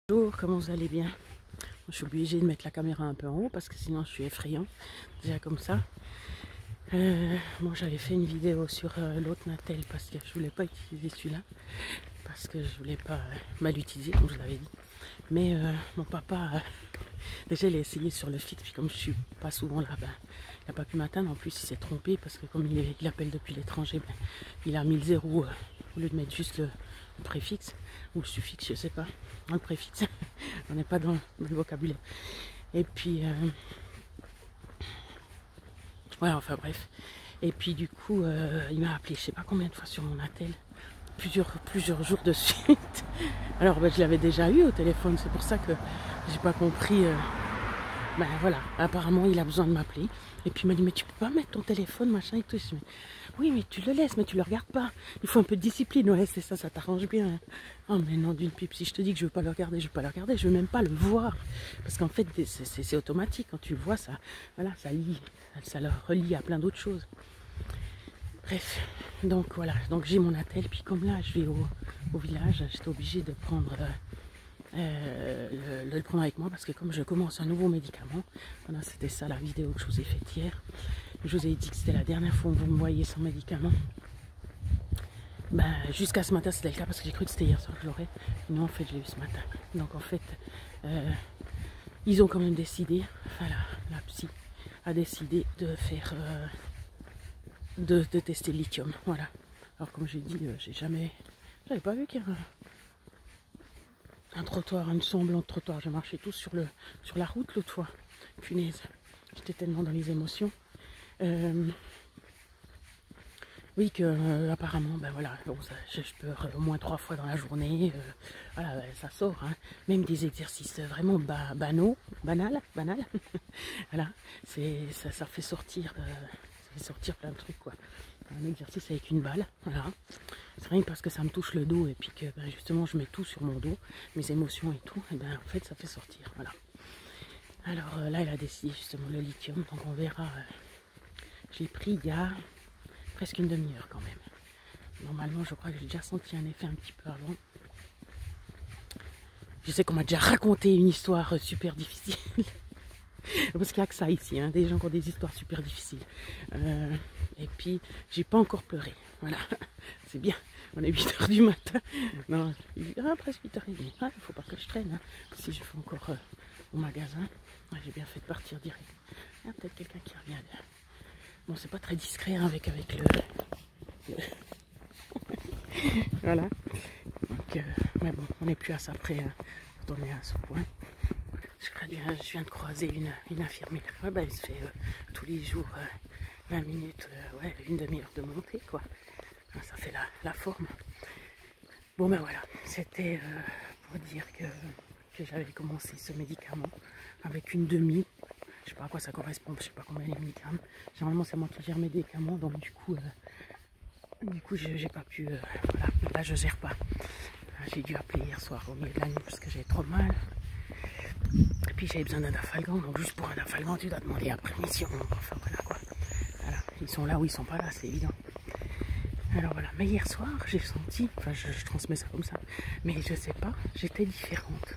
Bonjour, comment vous allez bien? Je suis obligée de mettre la caméra un peu en haut parce que sinon je suis effrayant, déjà comme ça. Bon, j'avais fait une vidéo sur l'autre Natel parce que je voulais pas utiliser celui-là, parce que je voulais pas mal l'utiliser, comme je vous l'avais dit. Mais mon papa, déjà il a essayé sur le fixe, puis comme je suis pas souvent là, ben, il n'a pas pu m'atteindre. En plus il s'est trompé parce que comme il appelle depuis l'étranger, ben, il a mis le 0 au lieu de mettre juste le préfixe ou le suffixe, je sais pas, le préfixe. On n'est pas dans le vocabulaire. Et puis ouais, enfin bref. Et puis du coup il m'a appelé je sais pas combien de fois sur mon attel, plusieurs jours de suite. Alors ben, je l'avais déjà eu au téléphone, c'est pour ça que j'ai pas compris. Ben voilà, apparemment il a besoin de m'appeler. Et puis il m'a dit mais tu peux pas mettre ton téléphone machin et tout. Je dis, oui mais tu le laisses, mais tu le regardes pas. Il faut un peu de discipline, ouais c'est ça, ça t'arrange bien. Hein. Oh mais non d'une pipe, si je te dis que je veux pas le regarder, je veux pas le regarder, je veux même pas le voir. Parce qu'en fait c'est automatique, quand tu le vois ça, voilà, ça le relie à plein d'autres choses. Bref, donc voilà, donc j'ai mon attel, puis comme là je vais au village, j'étais obligée de prendre le prendre avec moi parce que comme je commence un nouveau médicament, voilà, c'était ça la vidéo que je vous ai faite hier. Je vous ai dit que c'était la dernière fois où vous me voyez sans médicament. Ben, jusqu'à ce matin c'était le cas parce que j'ai cru que c'était hier soir que je l'aurais. Non, en fait je l'ai eu ce matin. Donc en fait, ils ont quand même décidé, enfin la psy a décidé de faire, de tester le lithium. Voilà. Alors comme j'ai dit, j'avais pas vu qu'il y avait un trottoir, un semblant de trottoir. J'ai marché tout sur la route l'autre fois. Punaise, j'étais tellement dans les émotions. Oui, que apparemment, ben voilà, bon, je pleure au moins 3 fois dans la journée. Voilà, ben, ça sort. Hein. Même des exercices vraiment banal. Voilà, ça fait sortir, plein de trucs quoi. Un exercice avec une balle, voilà. C'est rien parce que ça me touche le dos et puis que ben, justement je mets tout sur mon dos, mes émotions et tout, et ben en fait ça fait sortir, voilà. Alors là elle a décidé justement le lithium, donc on verra. J'ai pris il y a presque une demi-heure quand même. Normalement je crois que j'ai déjà senti un effet un petit peu avant. Je sais qu'on m'a déjà raconté une histoire super difficile. Parce qu'il n'y a que ça ici, hein, des gens qui ont des histoires super difficiles. Et puis, j'ai pas encore pleuré. Voilà, c'est bien. On est 8h du matin. Non, presque 8h30. Ah, il faut pas que je traîne. Hein. Si je fais encore au magasin, j'ai bien fait de partir direct. Il y a peut-être quelqu'un qui revient là. Bon, c'est pas très discret hein, avec le... Voilà. Donc, mais bon, on n'est plus à ça près hein, quand on est à ce point. Je viens de croiser une infirmière. Ouais, bah, elle se fait tous les jours 20 minutes, ouais, une demi-heure de montée, quoi. Ça fait la forme. Bon, ben voilà, c'était pour dire que j'avais commencé ce médicament avec une demi. Je sais pas à quoi ça correspond, je sais pas combien les milligrammes. Généralement, c'est moi qui gère mes médicaments, donc du coup, j'ai pas pu. Voilà, là, je gère pas. J'ai dû appeler hier soir au milieu de la nuit parce que j'avais trop mal. Et puis j'avais besoin d'un dafalgan, donc juste pour un dafalgan tu dois demander la permission. Enfin voilà quoi. Voilà. Ils sont là ou ils sont pas là, c'est évident. Alors voilà, mais hier soir j'ai senti, enfin je transmets ça comme ça, mais je sais pas, j'étais différente.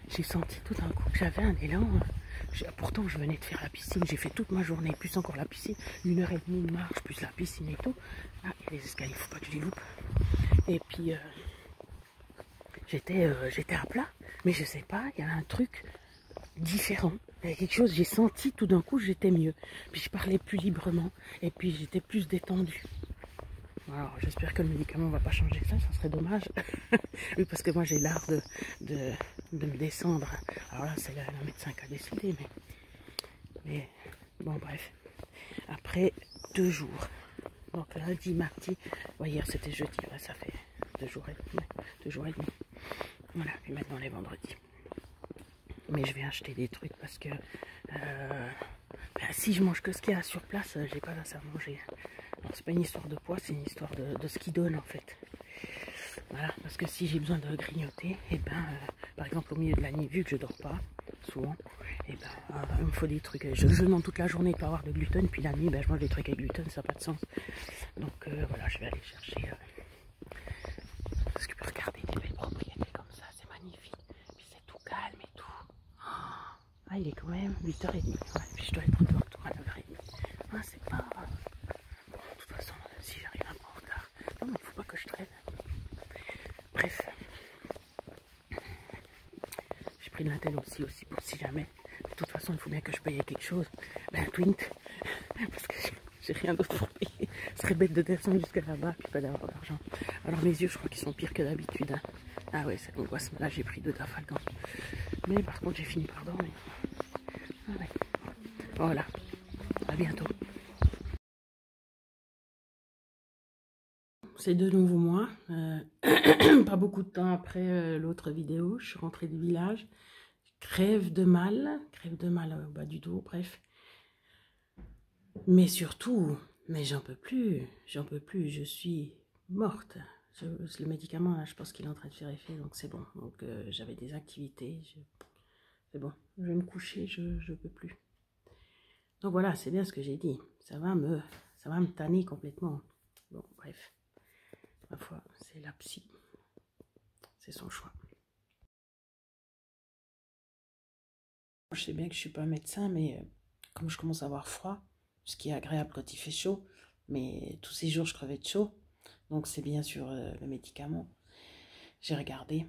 J'ai senti tout d'un coup que j'avais un élan. Pourtant je venais de faire la piscine, j'ai fait toute ma journée, plus encore la piscine, 1h30 de marche, plus la piscine et tout. Ah, il y a les escaliers, faut pas que tu les loupes. Et puis j'étais à plat, mais je sais pas, il y avait un truc différent. Il y a quelque chose, j'ai senti tout d'un coup j'étais mieux. Puis je parlais plus librement et puis j'étais plus détendue. Alors j'espère que le médicament va pas changer ça serait dommage. Oui, parce que moi j'ai l'art de me descendre. Alors là c'est la médecin qui a décidé, mais bon bref. Après 2 jours. Donc lundi, mardi, ouais, hier c'était jeudi, ouais, ça fait 2 jours et demi. Voilà, puis maintenant les vendredis. Mais je vais acheter des trucs parce que si je mange que ce qu'il y a sur place, j'ai pas assez à manger. C'est pas une histoire de poids, c'est une histoire de ce qu'il donne en fait. Voilà, parce que si j'ai besoin de grignoter, et ben par exemple au milieu de la nuit, vu que je dors pas souvent, et ben il me faut des trucs. Je demande toute la journée de pas avoir de gluten, puis la nuit ben, je mange des trucs avec gluten, ça n'a pas de sens. Donc voilà, je vais aller chercher. Parce que regardez des belles propriétés comme ça, c'est magnifique. Ah, il est quand même 8h30. Ouais, puis je dois être de retour à 9h30. Ah, c'est pas... Bon, de toute façon, si j'arrive un peu en retard. Non, mais il faut pas que je traîne. Bref. J'ai pris de l'antenne aussi pour si jamais. De toute façon, il faut bien que je paye quelque chose. Ben, un Twint. Parce que j'ai rien d'autre pour payer. Ce serait bête de descendre jusqu'à là-bas puis pas d'avoir d'argent. Alors mes yeux, je crois qu'ils sont pires que d'habitude. Hein. Ah ouais, ça m'angoisse. Là, j'ai pris 2 Dafalgan. Mais par contre, j'ai fini par dormir. Ah ouais. Voilà. À bientôt. C'est de nouveau moi. Pas beaucoup de temps après l'autre vidéo. Je suis rentrée du village. Crève de mal au bas du dos, bref. Mais surtout, mais j'en peux plus, je suis morte. Le médicament, là, je pense qu'il est en train de faire effet, donc c'est bon. Donc j'avais des activités, c'est bon, je vais me coucher, je peux plus. Donc voilà, c'est bien ce que j'ai dit, ça va me tanner complètement. Bon, bref, ma foi, c'est la psy, c'est son choix. Je sais bien que je suis pas médecin, mais comme je commence à avoir froid, ce qui est agréable quand il fait chaud, mais tous ces jours je crevais de chaud, donc c'est bien sûr le médicament. J'ai regardé.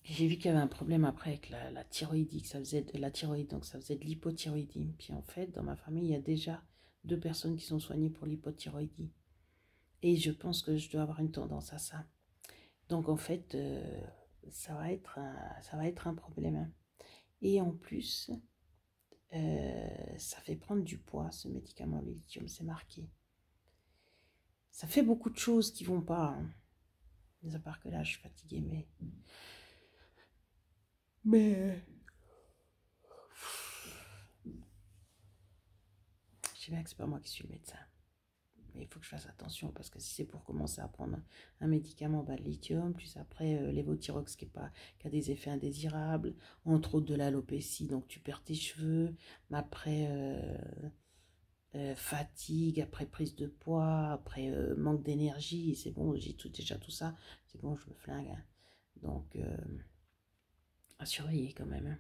J'ai vu qu'il y avait un problème après avec la thyroïdie, que ça faisait de la thyroïde, donc ça faisait de l'hypothyroïdie. Puis en fait, dans ma famille, il y a déjà 2 personnes qui sont soignées pour l'hypothyroïdie. Et je pense que je dois avoir une tendance à ça. Donc en fait, ça va être un problème. Hein. Et en plus, ça fait prendre du poids, ce médicament, le lithium, c'est marqué. Ça fait beaucoup de choses qui vont pas. Hein. Mais à part que là, je suis fatiguée, mais je sais bien que c'est pas moi qui suis le médecin. Mais il faut que je fasse attention parce que si c'est pour commencer à prendre un médicament, bah, le lithium, plus après l'évothyrox qui a des effets indésirables, entre autres de l'alopécie, donc tu perds tes cheveux, après fatigue, après prise de poids, après manque d'énergie, c'est bon, j'ai déjà tout ça, c'est bon, je me flingue. Hein. Donc, à surveiller quand même. Hein.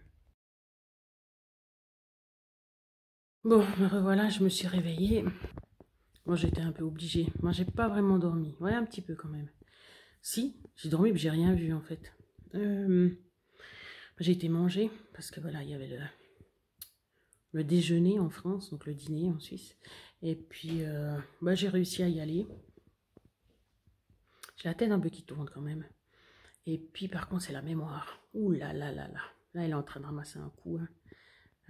Bon, me revoilà, je me suis réveillée. Moi, j'étais un peu obligée. Moi, j'ai pas vraiment dormi. Ouais, un petit peu quand même. Si, j'ai dormi, mais j'ai rien vu en fait. J'ai été manger parce que voilà, il y avait le déjeuner en France, donc le dîner en Suisse. Et puis, bah, j'ai réussi à y aller. J'ai la tête un peu qui tourne quand même. Et puis, par contre, c'est la mémoire. Ouh là là là là. Là, elle est en train de ramasser un coup. Hein.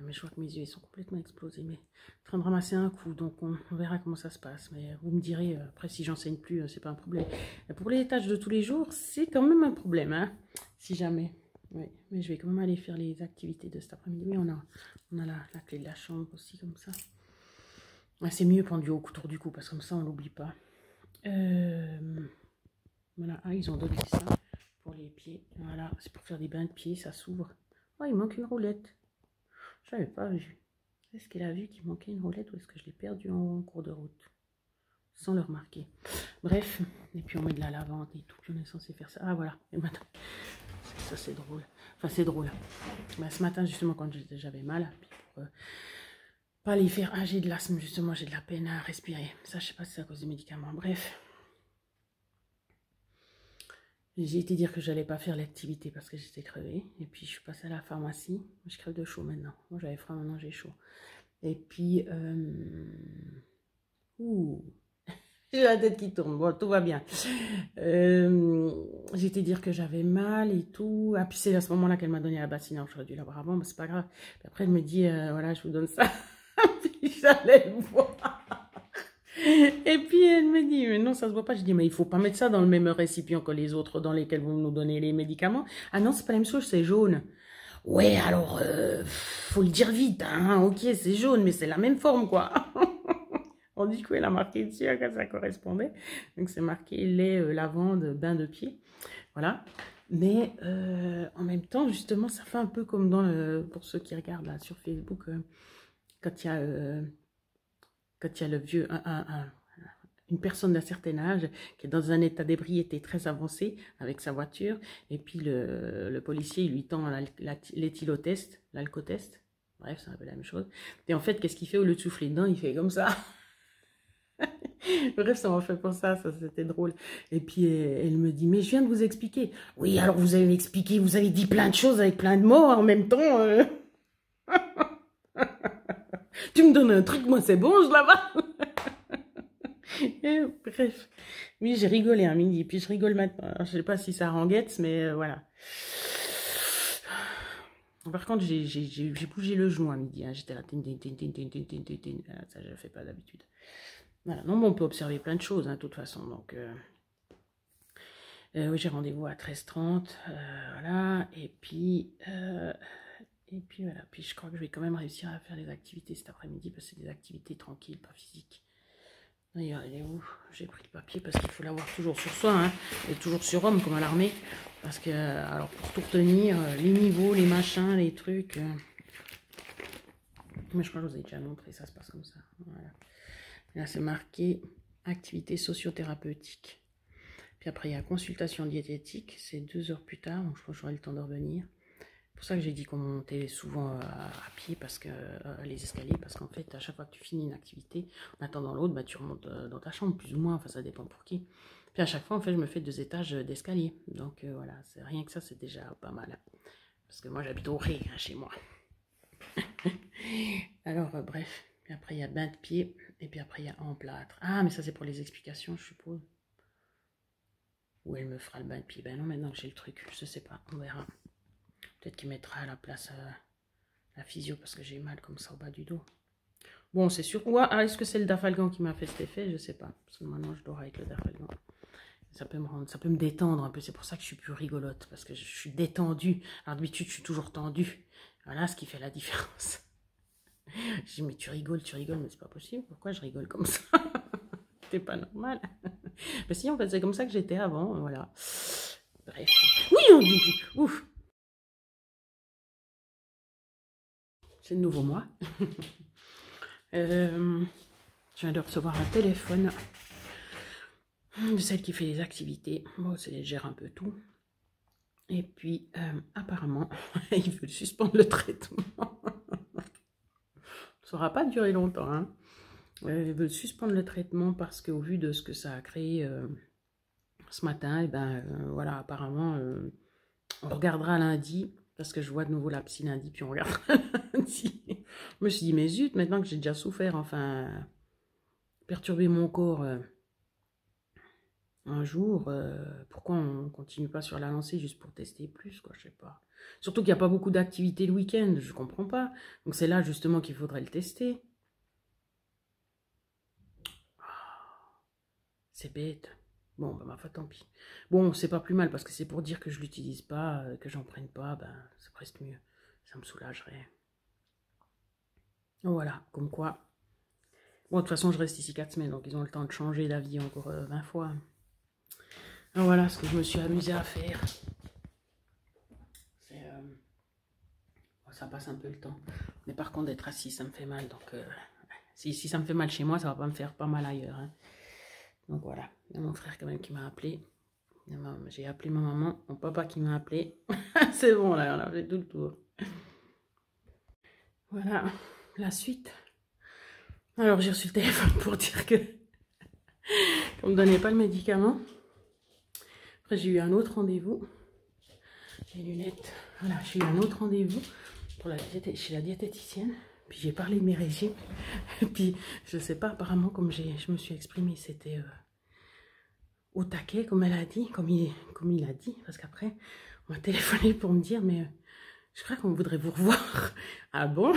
Mais je vois que mes yeux ils sont complètement explosés. Mais en train de ramasser un coup, donc on verra comment ça se passe. Mais vous me direz, après, si j'enseigne plus, c'est pas un problème. Mais pour les tâches de tous les jours, c'est quand même un problème, hein, si jamais. Oui, mais je vais quand même aller faire les activités de cet après-midi. Oui, on a la clé de la chambre aussi, comme ça. Ouais, c'est mieux pendu autour du cou, parce que comme ça, on l'oublie pas. Voilà, ah, ils ont donné ça pour les pieds. Voilà, c'est pour faire des bains de pieds, ça s'ouvre. Oh, il manque une roulette. Je n'avais pas vu. Est-ce qu'elle a vu qu'il manquait une roulette ou est-ce que je l'ai perdue en cours de route? Sans le remarquer. Bref, et puis on met de la lavande et tout, puis on est censé faire ça. Ah voilà, et maintenant, ça c'est drôle. Enfin c'est drôle. Ben, ce matin justement quand j'avais mal, puis pour pas les faire, ah j'ai de l'asthme justement, j'ai de la peine à respirer. Ça je sais pas si c'est à cause des médicaments. Bref. J'ai été dire que j'allais pas faire l'activité parce que j'étais crevée. Et puis je suis passée à la pharmacie. Je crève de chaud maintenant. Moi j'avais froid, maintenant j'ai chaud. Et puis, ouh, j'ai la tête qui tourne. Bon, tout va bien. J'ai été dire que j'avais mal et tout. Ah, puis c'est à ce moment-là qu'elle m'a donné la bassine. J'aurais dû l'avoir avant, mais c'est pas grave. Puis après, elle me dit, voilà, je vous donne ça. Puis j'allais le voir. Et puis elle me dit, mais non, ça se voit pas. Je dis, mais il faut pas mettre ça dans le même récipient que les autres dans lesquels vous nous donnez les médicaments. Ah non, c'est pas la même chose, c'est jaune. Ouais, alors, faut le dire vite, hein. Ok, c'est jaune, mais c'est la même forme, quoi. On dit qu'elle a marqué dessus, à quoi ça correspondait. Donc c'est marqué lait, lavande, bain de pied. Voilà. Mais en même temps, justement, ça fait un peu comme dans le, pour ceux qui regardent là sur Facebook, quand il y a le vieux, une personne d'un certain âge qui est dans un état d'ébriété très avancé avec sa voiture. Et puis le policier il lui tend l'éthylotest, l'alcotest. Bref, c'est un peu la même chose. Et en fait, qu'est-ce qu'il fait au lieu de souffler dedans? Il fait comme ça. Bref, ça m'a fait penser à ça, c'était drôle. Et puis, elle me dit, mais je viens de vous expliquer. Oui, alors vous avez expliqué, vous avez dit plein de choses avec plein de mots en même temps. Tu me donnes un truc, moi c'est bon, je l'avale. Bref, oui, j'ai rigolé à midi, puis je rigole maintenant. Alors, je sais pas si ça rend guette, mais voilà. Par contre, j'ai bougé le genou à midi. Hein. J'étais là, ça je ne fais pas d'habitude. Voilà, non, mais on peut observer plein de choses, hein, de toute façon. Donc, oui, j'ai rendez-vous à 13h30, voilà. Et puis voilà. Puis je crois que je vais quand même réussir à faire les activités cet après-midi parce que c'est des activités tranquilles, pas physiques. D'ailleurs, elle est où? J'ai pris le papier parce qu'il faut l'avoir toujours sur soi, hein, et toujours sur homme comme à l'armée. Parce que, alors, pour tout retenir, les niveaux, les machins, les trucs. Mais je crois que je vous ai déjà montré, ça se passe comme ça. Voilà. Là, c'est marqué activité socio-thérapeutique. Puis après, il y a consultation diététique, c'est 2 heures plus tard, donc je crois que j'aurai le temps de revenir. C'est pour ça que j'ai dit qu'on montait souvent à pied, parce que les escaliers, parce qu'en fait, à chaque fois que tu finis une activité, en attendant l'autre, bah, tu remontes dans ta chambre, plus ou moins, enfin ça dépend pour qui. Puis à chaque fois, en fait, je me fais 2 étages d'escalier. Donc voilà, c'est rien que ça, c'est déjà pas mal. Parce que moi, j'habite au Ré, hein, chez moi. Alors, bref. Puis après, il y a bain de pied. Et puis après, il y a emplâtre. Ah, mais ça, c'est pour les explications, je suppose. Ou elle me fera le bain de pied. Ben non, maintenant que j'ai le truc, je sais pas. On verra. Peut-être qu'il mettra à la place la physio parce que j'ai mal comme ça au bas du dos. Bon, c'est sûr. Ouais, est-ce que c'est le Dafalgan qui m'a fait cet effet? Je sais pas. Parce que maintenant, je dors avec le Dafalgan. Ça peut me détendre un peu. C'est pour ça que je suis plus rigolote. Parce que je suis détendue. Alors d'habitude, je suis toujours tendue. Voilà ce qui fait la différence. Je dis, mais tu rigoles, mais c'est pas possible. Pourquoi je rigole comme ça? C'est pas normal. Mais si, en fait, c'est comme ça que j'étais avant. Voilà. Bref. Oui, on dit. Ouf. C'est le nouveau mois. Je viens de recevoir un téléphone de celle qui fait les activités. Bon, elle gère un peu tout. Et puis, apparemment, ils veulent suspendre le traitement. Ça n'aura pas duré longtemps. Hein. Ils veulent suspendre le traitement parce qu'au vu de ce que ça a créé ce matin, et ben voilà, apparemment, on regardera lundi. Parce que je vois de nouveau la psy lundi, puis on regardera lundi. Je me suis dit, mais zut, maintenant que j'ai déjà souffert, enfin, perturber mon corps un jour, pourquoi on continue pas sur la lancée juste pour tester plus, quoi, je sais pas. Surtout qu'il n'y a pas beaucoup d'activités le week-end, je comprends pas. Donc c'est là justement qu'il faudrait le tester. C'est bête. Bon, bah ma foi, tant pis. Bon, c'est pas plus mal parce que c'est pour dire que je l'utilise pas, que j'en prenne pas, ben c'est presque mieux. Ça me soulagerait. Voilà, comme quoi. Bon, de toute façon, je reste ici 4 semaines, donc ils ont le temps de changer d'avis encore 20 fois. Alors voilà ce que je me suis amusée à faire. Ça passe un peu le temps. Mais par contre, d'être assis, ça me fait mal. Donc, si ça me fait mal chez moi, ça va pas me faire pas mal ailleurs. Hein. Donc voilà, il y a mon frère quand même qui m'a appelé. J'ai appelé ma maman, mon papa qui m'a appelé. C'est bon, là, on a fait tout le tour. Voilà, la suite. Alors, j'ai reçu le téléphone pour dire que on me donnait pas le médicament. Après, j'ai eu un autre rendez-vous. Les lunettes. Voilà, j'ai eu un autre rendez-vous chez la diététicienne. Puis j'ai parlé de mes régimes. Puis, je sais pas, apparemment, comme je me suis exprimée, c'était au taquet, comme elle a dit, comme il a dit. Parce qu'après, on m'a téléphoné pour me dire, mais je crois qu'on voudrait vous revoir. Ah bon?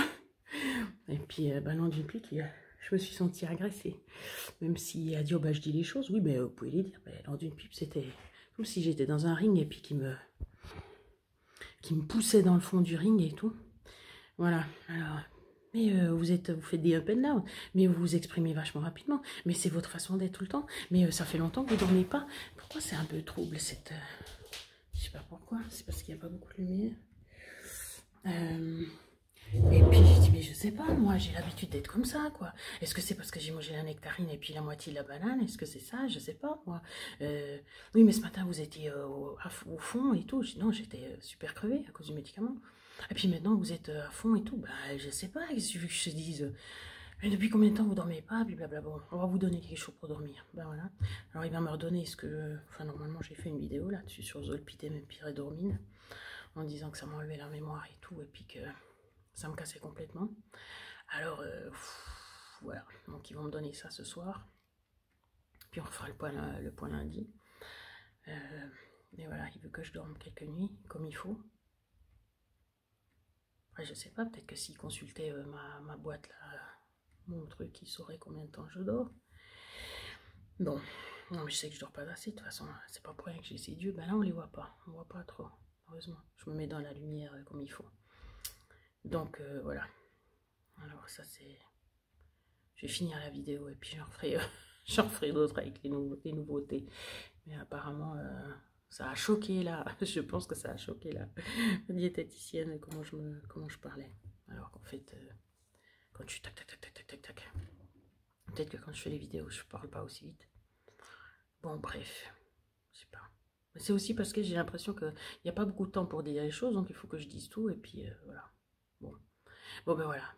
Et puis, non, d'une plique, je me suis sentie agressée. Même s'il a dit, oh bah je dis les choses, oui, mais vous pouvez les dire. Lors d'une pipe, c'était comme si j'étais dans un ring et puis qui me poussait dans le fond du ring et tout. Voilà, alors, mais vous faites des up and down, mais vous vous exprimez vachement rapidement, mais c'est votre façon d'être tout le temps, mais ça fait longtemps que vous ne dormez pas. Pourquoi c'est un peu trouble cette... Je sais pas pourquoi, c'est parce qu'il n'y a pas beaucoup de lumière. Et puis j'ai dit, mais je sais pas, moi, j'ai l'habitude d'être comme ça, quoi. Est-ce que c'est parce que j'ai mangé la nectarine et puis la moitié de la banane? Est-ce que c'est ça? Je sais pas, moi. Oui, mais ce matin, vous étiez au fond et tout. Non, j'étais super crevée à cause du médicament. Et puis maintenant, vous êtes à fond et tout. Bah, je sais pas, qu'est-ce que tu veux que je te dise? Mais depuis combien de temps vous dormez pas? Puis blablabla. Bon, on va vous donner quelque chose pour dormir. Ben voilà. Alors, il va me redonner ce que... Enfin, normalement, j'ai fait une vidéo là-dessus sur Zolpidem et Pyrédormine en disant que ça m'enlevait la mémoire et tout, et puis que ça me cassait complètement. Alors, voilà. Donc, ils vont me donner ça ce soir. Puis, on refera le point lundi. Mais voilà, il veut que je dorme quelques nuits, comme il faut. Après, je sais pas, peut-être que s'il consultait ma boîte, là, mon truc, il saurait combien de temps je dors. Bon, non, mais je sais que je dors pas assez, de toute façon, c'est pas pour rien que j'ai ces yeux. Ben là, on les voit pas, on voit pas trop, heureusement. Je me mets dans la lumière comme il faut. Donc, voilà. Alors, ça, c'est... Je vais finir la vidéo et puis j'en ferai d'autres avec les nouveautés. Mais apparemment, ça a choqué là. Je pense que ça a choqué la diététicienne comment je parlais. Alors qu'en fait, quand tu tac tac tac tac tac tac tac. Peut-être que quand je fais les vidéos, je parle pas aussi vite. Bon, bref, je sais pas. C'est aussi parce que j'ai l'impression qu'il n'y a pas beaucoup de temps pour dire les choses, donc il faut que je dise tout et puis voilà. Bon, ben voilà.